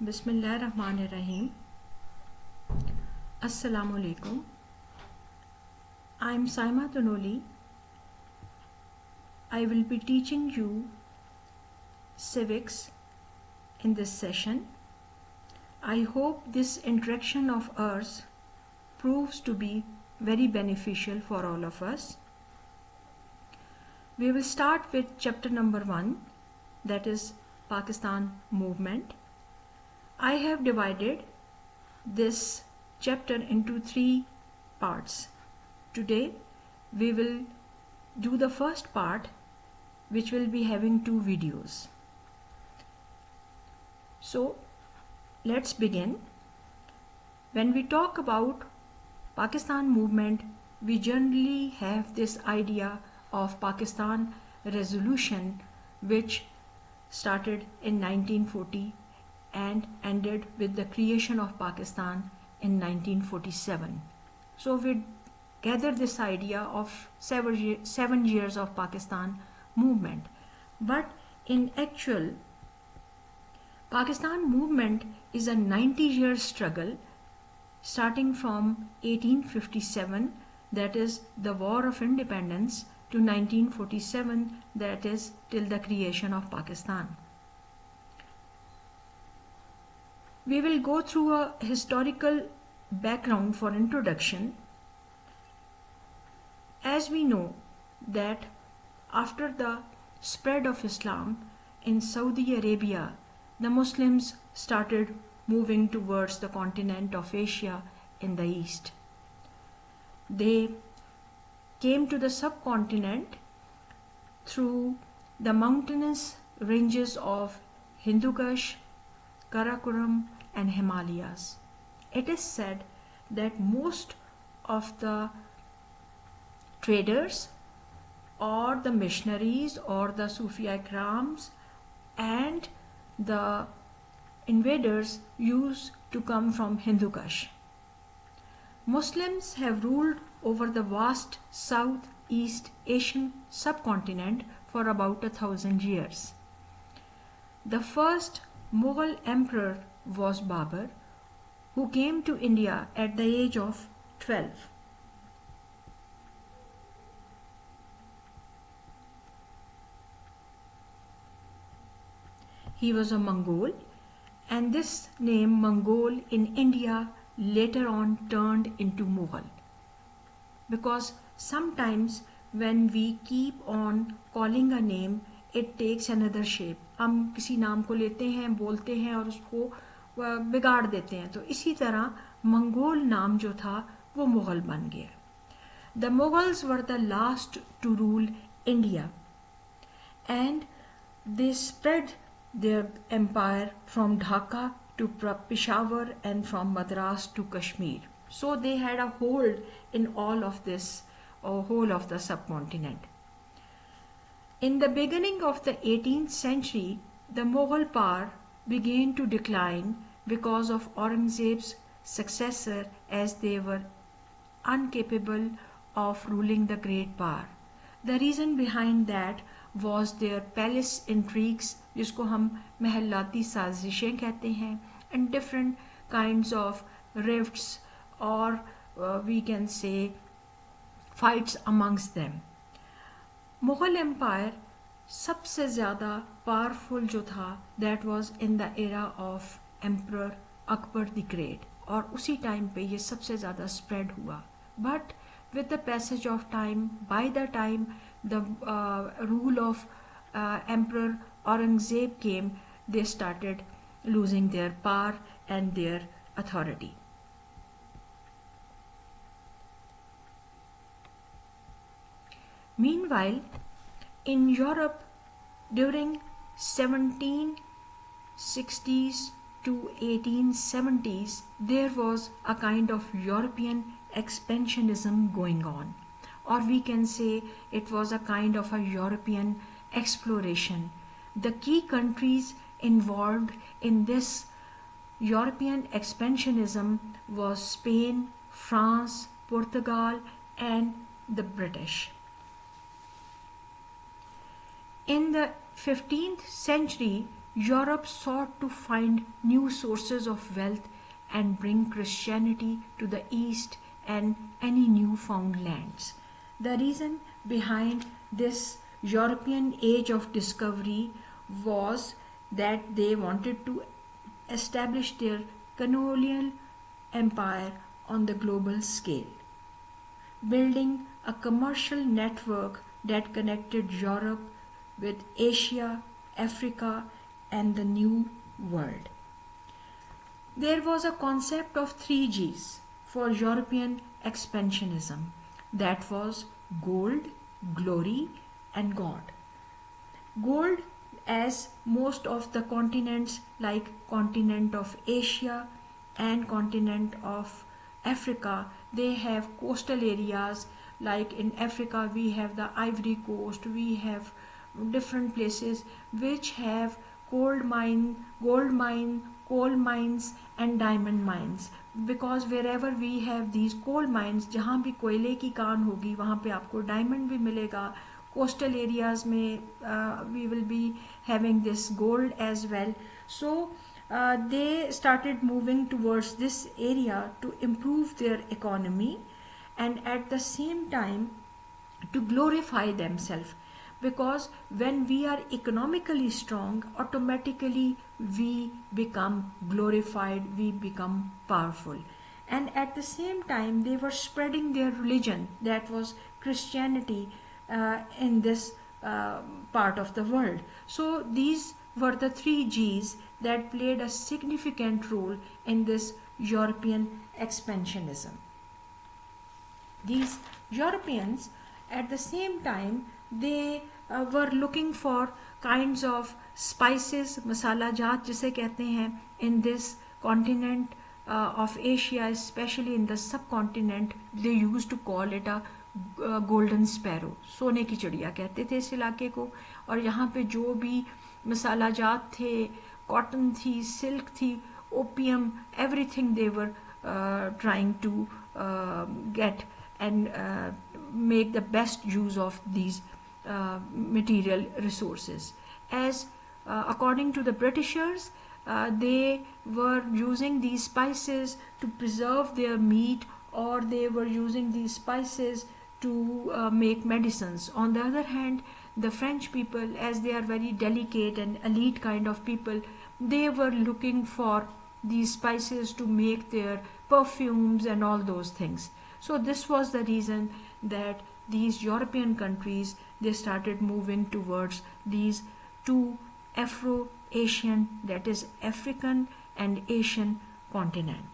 Bismillahirrahmanirrahim. Assalamu alaikum. I'm Saima Tonoli. I will be teaching you civics in this session. I hope this interaction of ours proves to be very beneficial for all of us. We will start with chapter number 1, that is Pakistan movement. I have divided this chapter into 3 parts. Today we will do the first part, which will be having 2 videos. So let's begin. When we talk about Pakistan movement, we generally have this idea of Pakistan resolution, which started in 1940 and ended with the creation of Pakistan in 1947. So we gather this idea of 7 years of Pakistan movement. But in actual, Pakistan movement is a 90-year struggle starting from 1857, that is the War of Independence, to 1947, that is till the creation of Pakistan. We will go through a historical background for introduction. As we know that after the spread of Islam in Saudi Arabia, the Muslims started moving towards the continent of Asia in the east. They came to the subcontinent through the mountainous ranges of Hindu Kush, Karakoram and Himalayas. It is said that most of the traders or the missionaries or the Sufi Ikrams and the invaders used to come from Hindu Kush. Muslims have ruled over the vast Southeast Asian subcontinent for about 1,000 years. The first Mughal emperor was Babur, who came to India at the age of 12. He was a Mongol, and this name Mongol in India later on turned into Mughal, because sometimes when we keep on calling a name, it takes another shape. हम किसी नाम को लेते हैं, बोलते हैं और उसको बिगाड़ देते हैं. तो इसी तरह मंगोल नाम जो था वो मुगल बन गया. The Mughals were the last to rule India, and they spread their empire from Dhaka to Peshawar and from Madras to Kashmir. So they had a hold in all of this, or whole of the subcontinent. In the beginning of the 18th century, the Mughal power began to decline because of Aurangzeb's successor, as they were incapable of ruling the great power. The reason behind that was their palace intrigues, जिसको हम महलाती साजिशें कहते हैं, and different kinds of rifts or we can say fights amongst them. Mughal Empire सबसे ज़्यादा powerful जो था, that was in the era of Emperor Akbar the Great, और उसी टाइम पे ये सबसे ज़्यादा spread हुआ. But with the passage of time, by the time the rule of Emperor Aurangzeb came, they started losing their power and their authority. Meanwhile, in Europe during 1760s to 1870s, there was a kind of European expansionism going on, or we can say it was a kind of a European exploration. The key countries involved in this European expansionism was Spain, France, Portugal and the British. In the 15th century, Europe sought to find new sources of wealth and bring Christianity to the East and any newfound lands. The reason behind this European age of discovery was that they wanted to establish their colonial empire on the global scale, building a commercial network that connected Europe with Asia, Africa, and the New World. There was a concept of three G's for European expansionism, that was gold, glory, and God. Gold, as most of the continents like continent of Asia and continent of Africa, they have coastal areas. Like in Africa we have the Ivory Coast, we have different places which have gold mine, coal mines and diamond mines, because wherever we have these coal mines, जहाँ भी कोयले की कान होगी वहाँ पे आपको diamond भी मिलेगा. Coastal areas में we will be having this gold as well. So they started moving towards this area to improve their economy and at the same time to glorify themselves, because when we are economically strong, automatically we become glorified, we become powerful. And at the same time they were spreading their religion, that was Christianity, in this part of the world. So these were the three G's that played a significant role in this European expansionism. These Europeans at the same time they were looking for kinds of spices, masala jaat जिसे कहते हैं, in this continent of Asia, especially in the subcontinent. They used to call it a golden sparrow, सोने की चिड़िया कहते थे इस इलाके को. और यहाँ पे जो भी मसाला जात थे, कॉटन थी, सिल्क थी, opium, everything they were trying to get and make the best use of these material resources. As according to the Britishers, they were using these spices to preserve their meat, or they were using these spices to make medicines. On the other hand, the French people, as they are very delicate and elite kind of people, they were looking for these spices to make their perfumes and all those things. So this was the reason that these European countries, they started moving towards these two Afro-Asian, that is African and Asian continent.